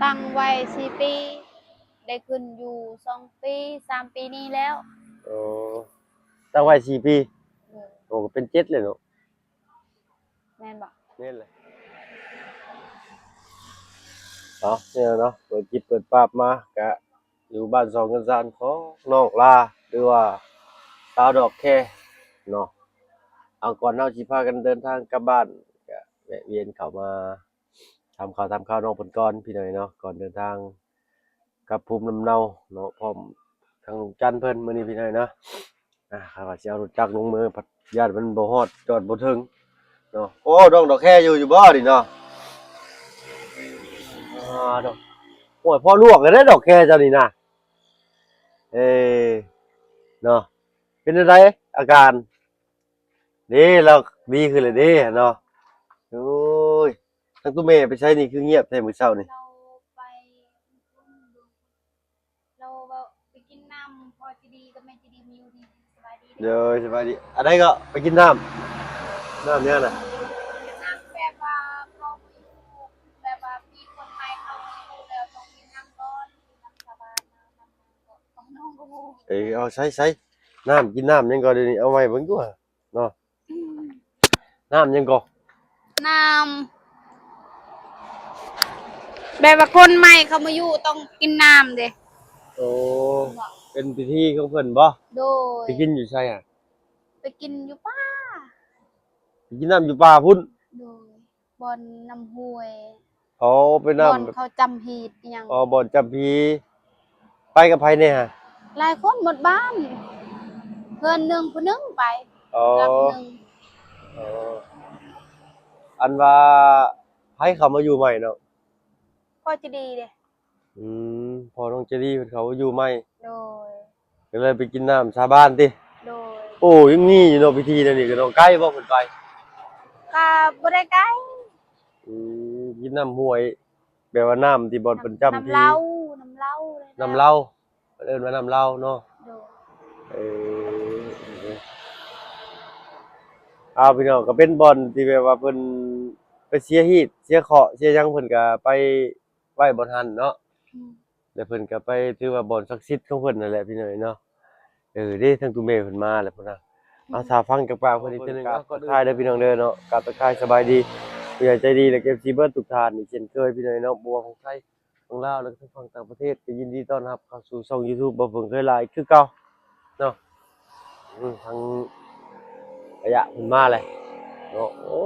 ตั้งไว้4 ปีได้ขึ้นอยู่2 ปี3 ปีนี้แล้วโอ้ตั้งไว้4 ปีโอ้ก็เป็น7เลยเนาะแม่นบ่แม่นเลยเนี่ยเนาะเปิดจิบเปิดปราบมากะอยู่บ้านสองกันซานของน้องลาหรือว่าสาวดอกแค่เนาะเอาก่อนเฮาสิพากันเดินทางกลับบ้านก็แวะเวียนเข้ามาทำข่าวน้องเพิ่นก่อนพี่น้อยเนาะก่อนเดินทางกลับภูมิลำเนาเนาะพร้อมทางลุงจันทร์เพิ่นมื้อนี้พี่น้อยเนาะข้าว่าสิเอารถจักรลงมือพัดญาติมันบ่ฮอดจอดบ่ถึงเนาะโอ้น้องดอกแค่อยู่บ่นี่เนาะดอกโอ้ยพ่อลวกเลยเด้อดอกแค่เจ้านี่นะเอ้เนาะเป็นจังไดอาการนี่เราดีขึ้นแล้วเด้เนาะโอ้ยทั้งตู้แม่ไปใช้นี่คือเงียบแท้มื้อเช้านี่เราไปเราไปกินน้ำพอจะดีกับแม่จะดีมีอยู่ดีสบายดีเด้อสบายดีอันใดก็ไปกินน้ำเนี่ยน่ะน้ำแบบว่าเขาไปอยู่แบบว่ามีคนใหม่เขาอยู่แล้วต้องกินน้ำก่อนน้ำสบายน้ำก็ต้องน้องก็บ่เอาใช้น้ำกินน้ำยังก็เดี๋ยวนี้เอาไว้เบิ่งดูเนาะน้ำยังก็น้ำแบบว่าคนใหม่เขามาอยู่ต้องกินน้ำเด้โอ้เป็นพิธีของเพิ่นบ่โดยไปกินอยู่ไสอ่ะไปกินอยู่ป่าไปกินน้ำอยู่ป่าพุ่นโดยบอนน้ำห้วยอ๋อไปบน้อนเขาจำหีดอิหยังำบ่อนจำพีไปกับไผเนี่ยฮะหลายคนหมดบ้านเพื่อนหนึ่งผู้หนึงไปอ๋อรับหนึ่งอ๋ออันว่าไผเขามาอยู่ใหม่เนาะก็จะดีเด้พอน้องเจรี่เพิ่นเขามาอยู่ใหม่โดยก็เลยไปกินน้ำชาวบ้านติโดยโอ้ยังมีอยู่เนาะพิธีนั่นนี่ก็เนาะใกล้บ่เพิ่นไปก็บ่ได้ไกลกินน้ำห้วยแบบว่าน้ำที่บ่อนเพิ่นจำน้ำพีเหล้าน้ำเหล้าเลยนะน้ำเหล้าเพิ่นเอิ้นว่าน้ำเหล้าเนาะโดยเออเอาพี่น้องก็เป็นบ่อนที่แบบว่าเพิ่นไปเสียฮีตเสียเคราะห์เสียหยังเพิ่นก็ไปไหว้บ่ทันเนาะอืมแล้วเพิ่นก็ไปถือว่าบ่อนศักดิ์สิทธิ์ของเพิ่นนั่นแหละพี่น้อยเนาะเด้ทั้งตุเมเพิ่นมาแล้วพุ่นน่ะเอาถ้าฟังจากปากเพิ่นอีกเทื่อนึงก็ทักทายเด้อพี่น้องเด้อเนาะกราบทักทายสบายดีผู้ใหญ่ใจดีและ FC เบิดทุกท่านนี่เช่นเคยพี่น้อยเนาะบ่ว่าของไทยของลาวแล้วก็ทั้งฝั่งต่างประเทศก็ยินดีต้อนรับเข้าสู่ช่อง YouTube บ่เพิ่งเคยหลายคือเก่าเนาะทางระยะเพิ่นมาเลยเนาะโอ้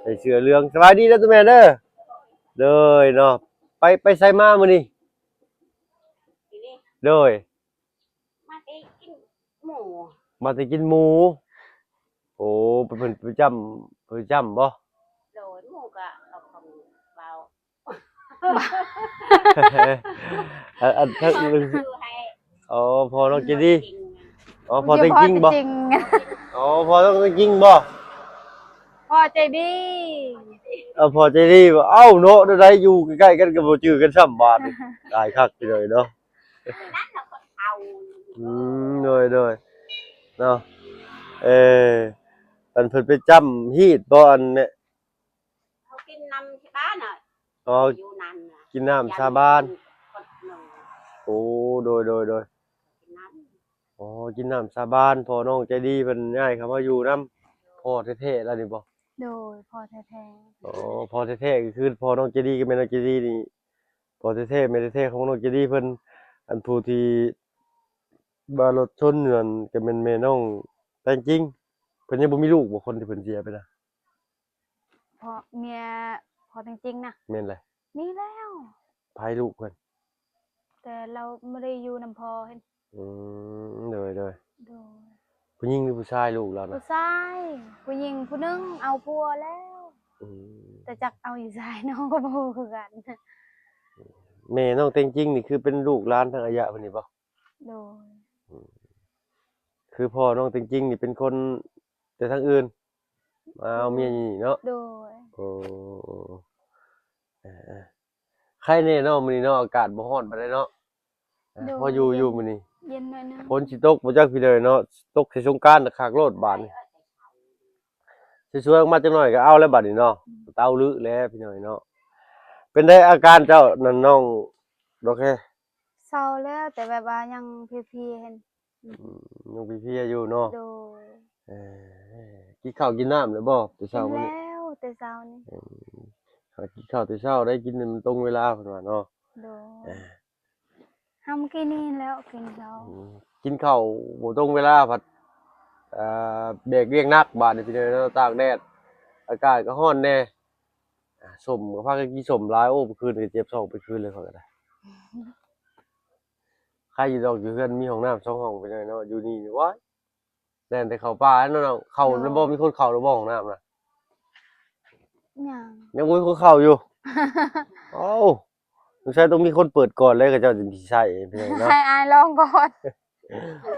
ใส่เสื้อเหลืองสบายดีเด้อตุแม่เด้อเด้อเนาะไปไสมามื้อนี้เด้อมาได้กินหมูมาแต่กินหมูโอ้เพิ่นประจำบ่ โดยหมูก็เอาของเบา อันถ้าคือให้ อ๋อพอต้องกินดิอ๋อพอต้องจกินบ่ริงอ๋อพอต้องกินบ่พ่อใจดีพอใจดีบ่เอ้าเนาะได้อยู่ใกล้ๆกันก็บ่จื้อกันซ้ำบาดนี่ตายคักไปเลยเนาะนั่นน่ะคนเอาโดยเนาะเอออันเพิ่นไปจำฮีตบ่อันเนี่ยเขากินน้ำที่บ้านน่ะอ๋ออยู่นั่นน่ะกินน้ำชาวบ้านคนหนึ่งโอ้โดยกินน้อ๋อกินน้ำชาวบ้านพอน้องใจดีเพิ่นย้ายเข้ามาอยู่นำพ่อแท้ๆแล้วนี่บ่ำโดยพ่อแท้อ๋อพ่อแท้ๆก็คือพ่อน้องเจดีกับแม่น้องเจดีนี่พ่อแท้ๆแม่แท้ๆของน้องเจดีเพิ่นอันผู้ที่ว่ารถชนนั่นก็แม่นแม่น้องแต่จริงเพิ่นยังบ่มีลูกบ่คนที่เพิ่นเสียไปน่ะๆพ่อเมียพ่อจริงๆนะแม่นแหละมีแล้ว ไผลูกเพิ่นแต่เราไม่ได้อยู่นำพ่อเห็นอืโดยโดยผู้หญิงหรือผู้ชายลูกเราผู้น่ะชายผู้หญิงผู้หนึงเอาผัวแล้ว อืมแต่จักเอาอยู่ชายน้องก็บ่ฮู้คือกันแม่น้องแต่จริงนี่คือเป็นลูกหลานทางอายะเพิ่นนี่บ่โดยอืมคือพ่อน้องแต่จริงนี่เป็นคนแต่ทางอื่นมาเอาเมียอยู่นี่เนาะโดยโอ้เออๆ ใครแน่เนาะมื้อนี้เนาะอากาศบ่ร้อนปานใดเนาะพออยู่มื้อนี้เย็นหน่อยนึงฝนสิตกบ่จักพี่เด้อเนาะตกสิสงกรานต์คักโลดบาดนี้สวยๆออกมาจักหน่อยก็เอาแล้วบัดนี้เนาะเตาลึแล้วพี่น้อยเนาะ เป็นได้อาการเจ้านั่นน้องโอเค เศร้าแล้วแต่แบบว่ายังเพลียๆเห็น ยังเพลียๆอยู่เนาะ โดย เอกินข้าวกินน้ำเลยบ่แต่ กิ เช้าน มื้อนี้ แล้วแต่เช้านี่ กินข้าวแต่เช้าได้กินให้มันตรงเวลาเพิ่นว่าเนาะ โด เอย อ ทำกินนี่แล้วกินเขา กินข้าวบ่ตรงเวลาผัดเบรกเรียงนักบาดนี่พี่น้องเนาะตากแดดอากาศก็ร้อนแน่ส้มก็พากันกินส้มหลายโอ้เมื่อคืนนี่เจ็บท้องไปคืนเลยข้อยก็ได้ ใครอยู่ดอกอยู่เฮือนมีห้องน้ำ2ห้องไปเลยเนาะอยู่นี่นี่ว้ายแล่นแต่เข้าป่าเนาะเข้าแล้วบ่มีคนเข้าแล้วบ่ห้องน้ำน่ะ ยัง ยังบ่มีคนเข้าอยู่ เอ้าสงสัยต้องมีคนเปิดก่อนเลยก็เจ้าจึงสิใช้พี่น้องเนาะ ให้อายลองก่อน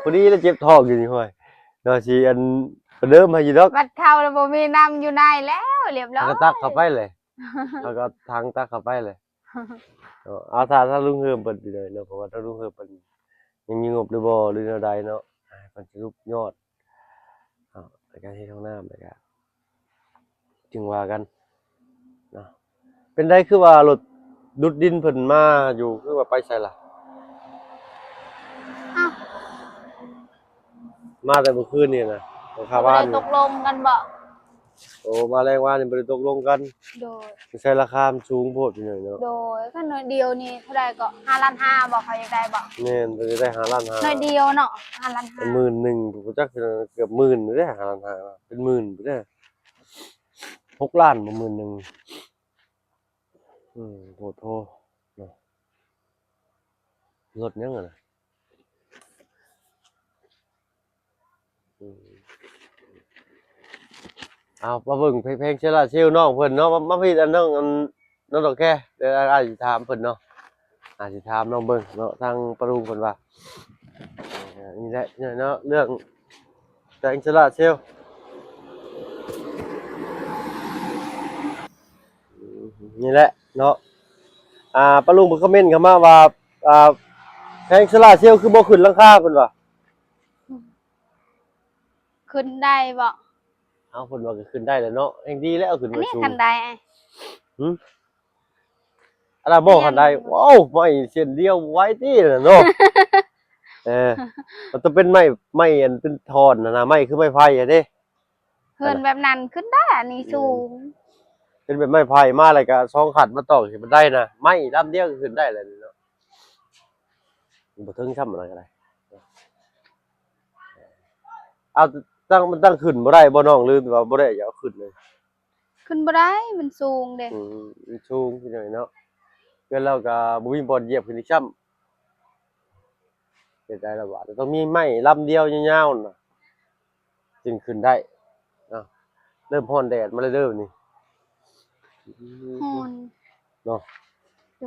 พอดีแล้วเจ็บท้องอยู่นี่ห้วยเนาะสิอันประเดิมให้อยู่ดอก บัดเข้าแล้วบ่มีน้ำอยู่ในแล้วเรียบร้อย ก็ตักเข้าไปเลยแล้วก็ทางตักเข้าไปเลยเอาถ้าลุงเฮิมเปิดไปเลยเนาะเพราะว่าถ้าลุงเฮิมเปิดยังมีงบหรือบ่หรือแนวใดเนาะเพิ่นสิรูปยอดในการเฮ็ดห้องน้ำแล้วก็จึงว่ากันเนาะเป็นได้คือว่ารถดุดดินเพิ่นมาอยู่คือว่าไปไสล่ะ อ้าว มาแต่เมื่อคืนนี่นะของข้า บ่ บ้าน ได้ นี่ ตกลงกันบ่ โอ้มาแรงว่านี่บ่ได้ตกลงกัน โดย ไม่ใช่ราคามันสูงโพดพี่น้อยเนาะ โดยก็หน่อยเดียวนี่เท่าใดก็5ล้าน5บ่เขาอยากได้บ่ แม่นเพิ่นจะได้5ล้านห้า หน่อยเดียวเนาะ5ล้าน เป็น11,000ผมก็จักเกือบ10,000อยู่เด้อ5ล้านห้าเป็นหมื่นอยู่เด้อ6ล้านบ่10,000โพดโพเนาะรถยังอะน่ะอืมเอามาเบิ่งเพลงเชล่าเชลน้องเพิ่นเนาะมาพี่อันน้องน้องดอกแค่เดี๋ยวอาจสิถามเพิ่นเนาะอาจสิถามน้องเบิ่งเนาะทางปรุงเพิ่นว่านี่แหละเนี่ยเนาะเรื่องแต่งเชล่าเชลนี่แหละเนาะปรุงเพิ่นคอมเมนต์เข้ามาว่าแพงเชล่าเชลคือบ่ขึ้นราคาเพิ่นว่า ขึ้นได้บ่ เอาเพิ่นว่าก็ขึ้นได้แหล้วเนาะแห่งดีแล้วเอาขึ้น อัน มา นี้ สูง คันได้ไอ้ อันน่ะบ่คันใดว้าวไม้เส้นเดียวไว้ติน่ะเนาะ มันต้องเป็นไม้อันเป็นท่อนนะไม้คือไม้ไผ่อะเด้ เฮือนแบบนั้นขึ้นได้อันนี้สูง เป็นแบบไม้ไผ่มาแล้วก็ซองขัดมาตอกสิมันได้นะไม้ลำเดียวก็ขึ้นได้แล้วนี่เนาะบ่ถึงซ้ำอะไรก็ได้เอามันตั้งขึ้นบ่ได้บ่น้องหรือว่าบ่ได้อย่าเอาขึ้นเลย ขึ้นบ่ได้มันสูงเด้ มันสูงพี่น้อยเนาะเพื่อนเราก็บ่มีบ่อนเหยียบขึ้นอีกซ้ำเสียใจแล้วว่าต้องมีไม้ลำเดียวยาวๆน่ะจึงขึ้นได้เนาะเริ่มร้อนแดดมาแล้วเด้อนี่ ฮอน เนาะ โด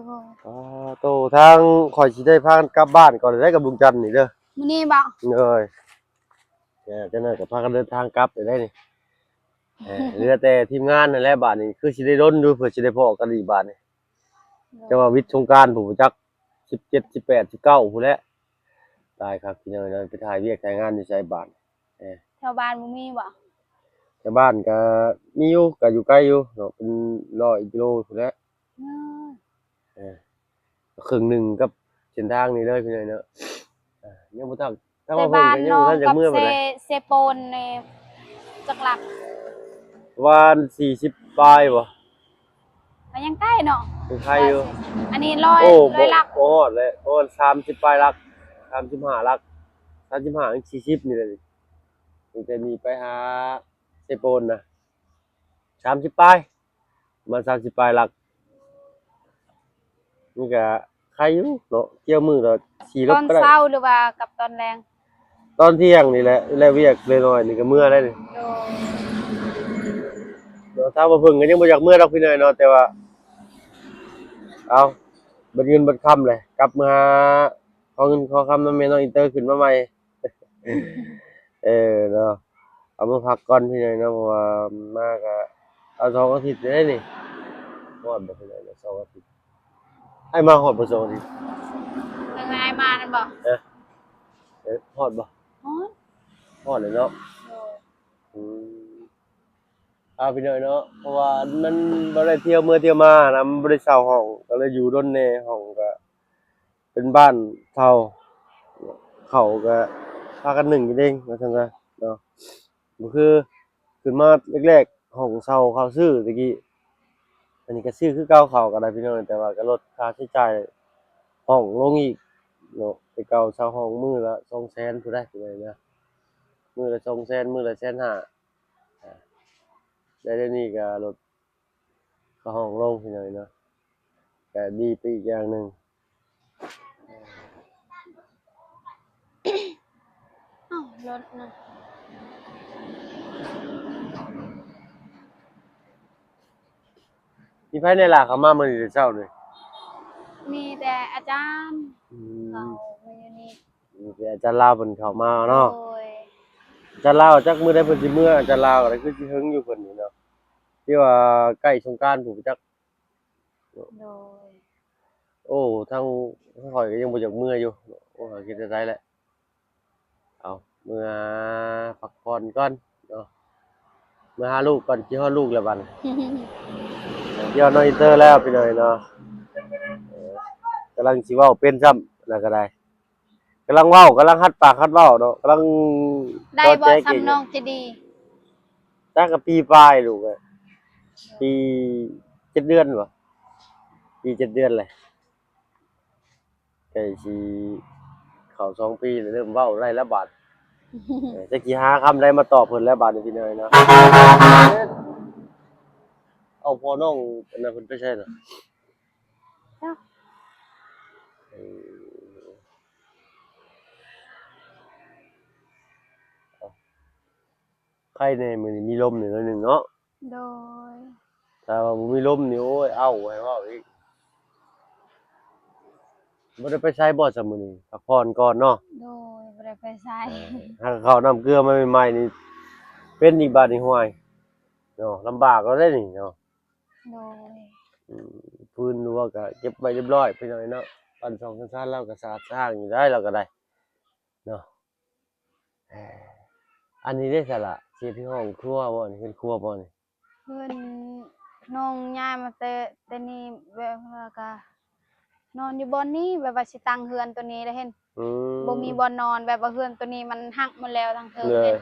ย โตทางข่อยสิได้พากันกลับบ้านก่อนได้กับลุงจันทร์นี่เด้อ มื้อนี้บ่ เอ้ยจังได๋ก็พากันเดินทางกลับได้นี่เหลือแต่ทีมงานนั่นแหละบาดนี้คือสิได้ดนอยู่เพื่อสิได้พ้อกันอีกบาดนี้แต่ว่าวิทย์สงกรานต์ผู้จัก17 18 19พู้นแหละตายครับพี่น้อยไปถ่ายเวียกถ่ายงานอยู่ไสบ้าน แถวบ้านบ่มีบ่ แต่บ้านก็มีอยู่ก็อยู่ไกลอยู่เนาะเป็น100กิโลพู้นแหละ เออ ครึ่งหนึงกับเส้นทางนี้เลยพี่น้อยเนาะยังบ่ทันถ้า แต่ ว่าเพิ่น บ้าน ก็ยัง น้อ บ่ ง ทันจะ กับ เมื่อ เซ ปานใด เซโปนนี่จักหลัก ประมาณ40ปลายบ่ มันยังใกล้เนาะ เป็นใครอยู่ อันนี้ร้อย โอ้ ร้อยหลัก โอ้เลยโอ้30ปลายลัก35ลัก35ถึง40นี่แหละมันจะมีไปหาเซโปนนะ30ปลายประมาณ30ปลายลักนี่ก็ใครอยู่เนาะเกี่ยวมือก็ขี่ร ต ถ อน ก็ได้ เช้าหรือว่ากับตอนแรง ตอนเที่ยงนี่แหละแล้วเวียกเลยหน่อยนี่ก็เมื่อได้นี่ โดย เนาะถ้าบ่เพิ่งก็ยังบ่อยากเมื่อดอกพี่น้อยเนาะแต่ว่าเอาบัดเงินบัดค่ำเลยกลับมาขอเงินขอคำนำแม่น้องอินเตอร์ขึ้นมาใหม่ เนาะเอามาพักก่อนพี่น้อยเนาะเพราะว่ามาก็เอา2อาทิตย์ได้นี่ฮอดบ่พี่น้อยเนาะ2อาทิตย์ให้มาฮอดบ่2อาทิตย์ ยังไงมานั่นบ่ ฮอดบ่ อ๋อ ฮอดเลยเนาะ โดย อืม เอาพี่น้อยเนาะเพราะว่ามันบ่ได้เที่ยวเมื่อเที่ยวมานะมันบ่ได้เช่าห้องก็เลยอยู่ดนแน่ห้องก็เป็นบ้านเช่าเขาก็พากันนึ่งกินเองว่าซั่นซะเนาะก็คือขึ้นมาแรกๆห้องเช่าเขาซื้อตะกี้อันนี้ก็ซื้อคือเก่าเขาก็ได้พี่น้อยแต่ว่าก็ลดค่าใช้จ่ายห้องลงอีกเนาะแต่เก่าเช่าห้องมื้อละ200,000พู้นได้พี่น้อยนะมื้อละ200,000มื้อละ150,000อาแล้วเดี๋ยวนี้ก็ลดค่าห้องลงพี่น้อยเนาะก็ดีไปอีกอย่างหนึ่ง อ้าวรถนะ มีไผในล่ะเขามามื้อนี้แต่เช้านี่มีแต่อาจารย์อืเขามมาอยู่นี่มีแต่อาจารย์ลาวเพิ่นเข้ามาโดเนาะยอาจารย์ลาวจักมื้อใดเพิ่นสิมื้ออาจารย์ลาวก็คือสิถึงอยู่เพิ่นนี่เนาะที่ว่าใกล้สงกรานต์พู้นจักโดยโอ้ทางข้อยก็ยังบ่อยากมื้ออยู่โอ้หาคิดจะได้แหละเอามื้อพักผ่อนก่อนเนาะมื้อหาลูกก่อนคิดฮอดลูกแล้วบัดนี้คิดฮอดน้องอินเตอร์แล้วพี่น้อยเนาะกำลังสิเว้าเป็นซ้ำแล้วก็ได้กำลังเว้ากำลังหัดปากหัดเว้าเนาะกำลังได้จอบ่แจ๊เก่ง ซ้ำน้องจะดี จักก็ปีปลายลูกเอ้ยปี7เดือนบ่ปี7เดือนเลยใกล้สิเข้า2ปีแล้วเริ่มเว้าได้แล้วบาดจักสิหาคำใดมาตอบเพิ่นแล้วบาดนี้พี่น้อยเนาะเอาพ่อน้องอันนั้นเพิ่นไปไสน่ะเจ้าเออไข่แน่มื้อนี้มีลมนี่หน่อยหนึ่งเนาะโดยถ้าว่าบ่มีลมนี่โอ้ยเอ้าให้เว้าอีกบ่ได้ไปไสบ่ซักมื้อนี้พักผ่อนก่อนเนาะโดยบ่ได้ไปไสหาข้าวน้ำเกลือมาใหม่ๆนี่เป็นอีกบาดนี้ห่วยเนาะลำบากแล้วเด้นี่เนาะ โดยอืมพื้นรั้วก็เก็บไว้เรียบร้อยพี่น้อยเนาะปั้นสองชั้นๆเราก็สะอาดสะอ้างอยู่ได้เราก็ได้เนาะเอ่ออันนี้ได้สละเฮ็ดที่ห้องครัวบ่นี่เฮ็ดครัวบ่นี่เพิ่นน้องย้ายมาแต่นี่แบบว่าก็นอนอยู่บ่อนนี้แบบว่าสิตั้งเฮือนตัวนี้ได้เห็นอืบ่มีบ่อนนอนแบบว่าเฮือนตัวนี้มันหักหมดแล้วทั้งเทิงเลยเห็น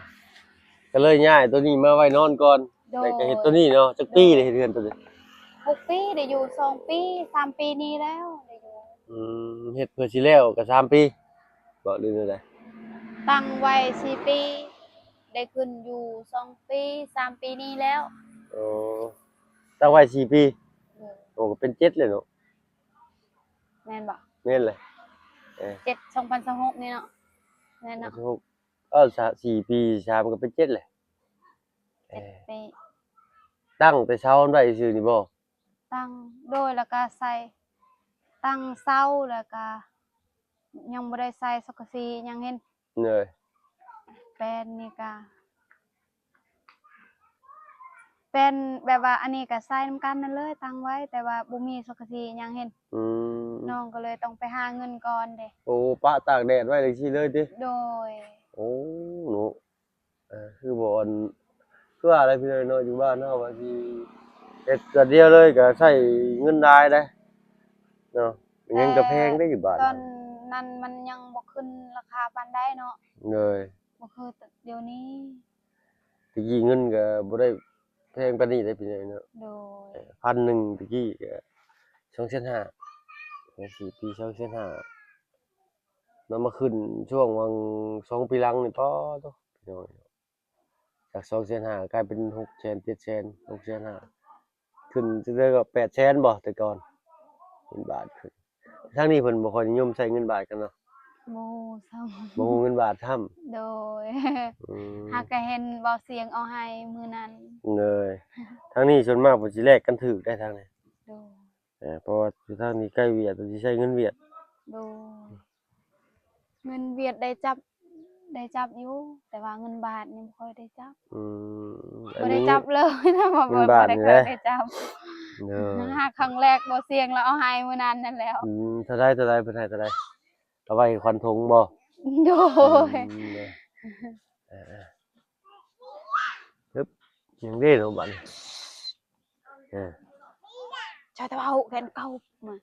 ก็เลยย้ายตัวนี้มาไว้นอนก่อนโดแล้วก็เฮ็ดยตัวนี้เนาะจักโดปีได้ยเฮ็ดเรือนตัวนี้6 ปีได้อยู่2 ปี3 ปีนี้แล้วได้อยู่อืเฮ็ดเพื่อสิแล้วก็3 ปีบ่หรือแนวใดตั้งไว้4 ปีได้ขึ้นอยู่2 ปี3 ปีนี้แล้วอ๋อตั้งไว้4 ปีเออโอ้ก็เป็น7เลยเนาะแม่นบ่แม่นเลยเออ7 2026นี่เนาะแม่นเนาะ264ปี3ก็เป็น7เลยเออ7 ปีตั้งแต่เช้ามันไว้ซื่อนี่บ่ ตั้งโดยแล้วก็ใส่ตั้งเสาแล้วก็ยังบ่ได้ใส่สังกะสียังเห็นเลย แป้นนี่ก็เป็นแบบว่าอันนี้ก็ใส่นำกันนั่นเลยตั้งไว้แต่ว่าบ่มีสังกะสียังเห็นอืน้อมงก็เลยต้องไปหาเงินก่อนเด้โอ้ปะตากแดดไว้จังซี่เลยติโดยโอ้เนาะคือบ่อันคือว่าอะไรพี่น้อยเนาะอยู่บ้านเฮาว่าสิเฮ็ดเทื่อเดียวเลยก็ใช้เงินหลายเด้เนาะอิหยัแต่งก็แพงเด้อยู่บ้านตอนเฮานั้นมันยังบ่ขึ้นราคาปานใดเนาะเลยบ่คือเดี๋ยวนี้ตะกี้เงินก็บ่ได้แพงปานนี้เด้พี่น้อยเนาะโดย1,000ตะกี้ก็2,500,000โอ้4ปี2,500,000แล้วมาขึ้นช่วงวัง2ปีหลังนี่ป๊อโตพี่น้อยจาก2,500,000กลายเป็น600,000 700,000 6,500,000ขึ้นจักเทื่อก็800,000บ่แต่ก่อนเงินบาทขึ้นทางนี้เพิ่นบ่ค่อยนิยมใช้เงินบาทกันเนาะบ่ซ้บ่ฮู้เงินบาทซ้ำำโดย อืมหากก็เห็นเว้าเสียงเอาให้มื้อนั้นเลยทางนี้ส่วนมากเพิ่นสิแลกกันถูกได้ทางนี้โดยเพราะว่าอยู่ทางนี้ใกล้เวียดเพิ่นสิใช้เงินเวียดโดยเงินเวียดได้จับอยู่แต่ว่าเงินบาทนี่บ่ค่อยได้จับอืมอับ่นนี้ได้จับเลยถ้าบ่เงินบ่บาทได้นี่แหละเคยได้จับ เด้อ หาครั้งแรกบ่เสี่ยงแล้วเอาให้มื้อนั้นนั่นแล้วเท่าใดเพิ่นให้เท่าใดเอาไว้ขวัญถุงบ่โดอืยมเด้อเออๆฮึบ ยังได้เนาะบัดนี้เออ ชาวตะเบาแกนเก่ามา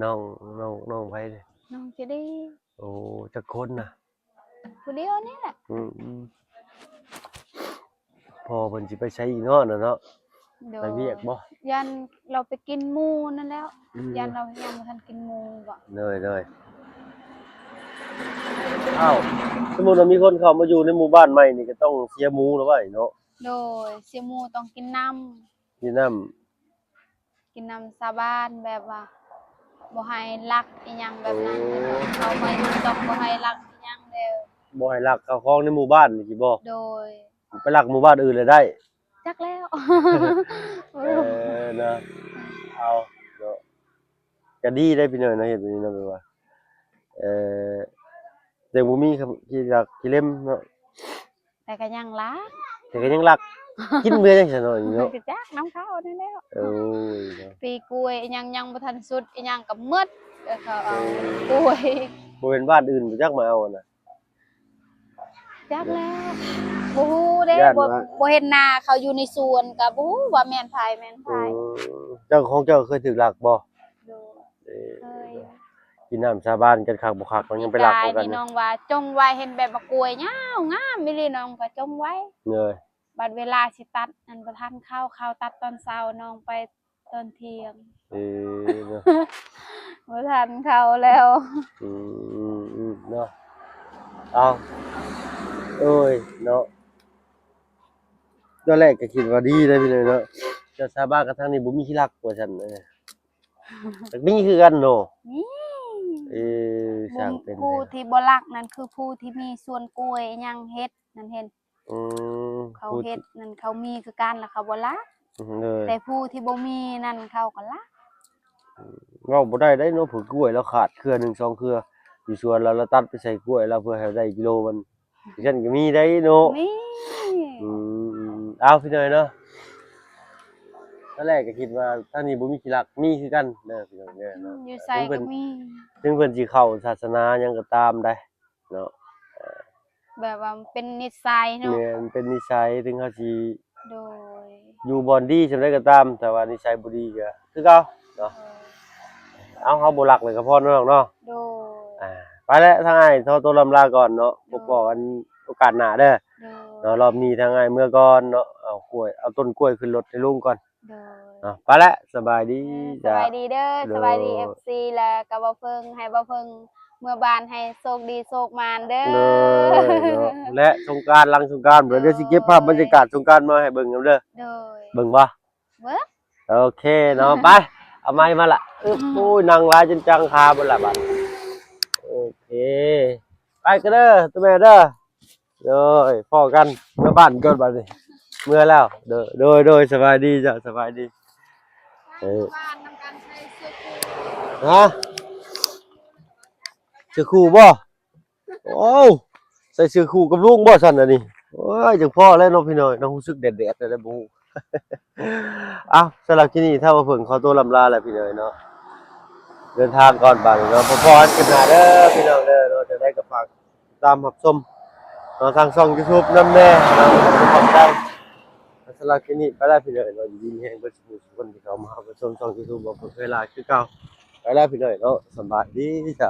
น้องไผเด้ น้องจะได้ โอ้จักคนน่ะ ผู้เดียวนี่แหละ อืมพอเพิ่นสิไปใช้อีกเนาะน่ะเนาะ โด ไปเวียกบ่ ยันเราไปกินหมูนั่นแล้ว อืม ยันเรายังบ่ทันกินหมูบ่ เลยอ้าวสมมุติว่ามีคนเข้ามาอยู่ในหมู่บ้านใหม่นี่ก็ต้องเสียหมูแล้วไว้เนาะ โดยเสียหมูต้องกินน้ มีน้ำ ำกินน้ำสาบานแบบว่าบ่ให้ลักอีหยังแบบนั้นเขามาอยู่ต้องบ่ให้ลักอีหยังเด้อ บ่ให้ลักข้าวของในหมู่บ้านนี่สิบ่ โดย ไปลักหมู่บ้านอื่นเลยได้ จักแล้ว นะเอาเนาะก็ดีได้พี่น้อยเนาะเฮ็ดแบบนี้เนาะแบบว่าเอ่อแต่บ่มีครับขี้ลักขี้เล่มเนาะ แต่ก็ยังลัก แต่ก็ยังลักกินเบื่อจังซั่นเนาะเนาะ ก็จักน้ำเขานี่แล้ว โอ้ยเนาะ ปีกล้วยอีหยังบ่ทันสุดอีหยังก็หมดเขาเอากล้วย บ่เป็นบ้านอื่นบ่จักมาเอาน่ะ จักแล้วบ่ฮู้เด้ ย่าน บ่ ว่า บ่เห็นหน้าเขาอยู่ในสวนก็บ่ฮู้ว่าแม่นไผแม่นไผ เจ้าของเจ้าเคยถูกลักบ่ ดู เอ้ เคย กินน้ำชาวบ้านกันคักบ่คักมันยังไปลัก กาย เอากัน นี่น้ นะ องว่าจงไว้เห็นแบบว่ากล้วยยาวงามมิลีน้องก็จงไว้ เลย บัดเวลาสิตัดอันบ่ทันเข้าตัดตอนเช้าน้องไปตอนเที่ยง เออเนาะ บ่ทันเข้าแล้ว เนาะเอาเอ้ยเนาะตอนแรกก็คิดว่าดีเลยพี่เลยเนาะแต่ชาวบ้านกับทางนี้บ่มีขี้รักว่าซั่นแต่มีคือกันเนาะ นี่ เออสร้างเป็น ผู้ที่บ่รักนั่นคือผู้ที่มีสวนกล้วยอิหยังเฮ็ดนั่นเห็น อืม เขาเฮ็ดนั่นเขามีคือกันแล้วเขาบ่รัก เลย แต่ผู้ที่บ่มีนั่นเขาก็รัก เว้าบ่ได้เนาะผือกล้วยแล้วขาดเครือ1 2เครืออยู่สวนเราตัดไปใส่กล้วยแล้วเพื่อให้ได้กิโลมันฉันก็มีได้เนาะ นี่ เอาพี่เนยเนาะตอนแรกก็คิดว่าทางนี้บ่มีขี้รักมีคือกันเด้อพี่น้องเด้อเนาะ อยู่ไสก็มี ถึงเพิ่นสิเข้าศาสนาหยังก็ตามได้เนาะ แบบว่าเป็นนิสัยเนาะ แม่นเป็นนิสัยถึงเขาสิ โดย อยู่บ่อนดีจังไดก็ตามแต่ว่านิสัยบ่ดีก็คือเก่าเนาะเอาเฮาบ่รักเลยก็พอเนาะเนาะ โดย ไปแล้วทางอ้ายขอตัวลำลาก่อนเนาะพบกันโอกาสหน้าเด้อ โดย เนาะรอบนี้ทางอ้ายเมื่อก่อนเนาะเอากล้วยเอาต้นกล้วยขึ้นรถให้ลุงก่อน โดย เนาะไปแล้วสบายดี ส จ้ะ บายดีเด้อ โดย สบายดี FC แล้วก็บ่เพิ่งให้บ่เพิ่งเมื่อบ้านให้โชคดีโชคมานเด้อ เลยเนาะและสงกรานต์หลังสงกรานต์เดี๋ยวสิเก็บภาพบรรยากาศสงกรานต์มาให้เบิ่งนำเด้อ โดย เบิ่งบ่ เบิ่ง โอเคเนาะไปเอาไม้มาละโอ้ยนั่งหลายจนจังคาบ่ล่ะบัดโอเคไปกันเด้อตัวแม่เด้อโดยพ้อกันเมื่อบ้านก่อนบัดนี้เมื่อแล้วเด้อโดยสบายดีจ้ะสบายดี บ้านนำกันใช้เสื้อคู่ ฮะเสื้อคู่บ่โอ้วใส่เสื้อคู่กับลุงบ่ซั่นน่ะนี่โอ้ยจังพ่อแล้วเนาะพี่น้อยน้องรู้สึกแดดๆได้บ่ฮู้ อ้าวสำหรับที่นี่ถ้าว่าเพิ่นขอตัวลำลาแล้วพี่น้อยเนาะเดินทางก่อนบัดนี้เนาะพอๆกันหน้าเด้อพี่น้องเด้อเนาะจะได้ก็ฝากตามรับชมเนาะทางช่อง YouTube นำแน่เนาะขอบใจสำหรับที่นี่ไปแล้วพี่น้อยเนาะอยู่ดีมีแฮงเบิดทุกคนที่เข้ามารับชมช่อง YouTube บ่เพิ่นเวลาคือเก่าไปแล้วพี่น้อยเนาะสำบายดีจ้ะ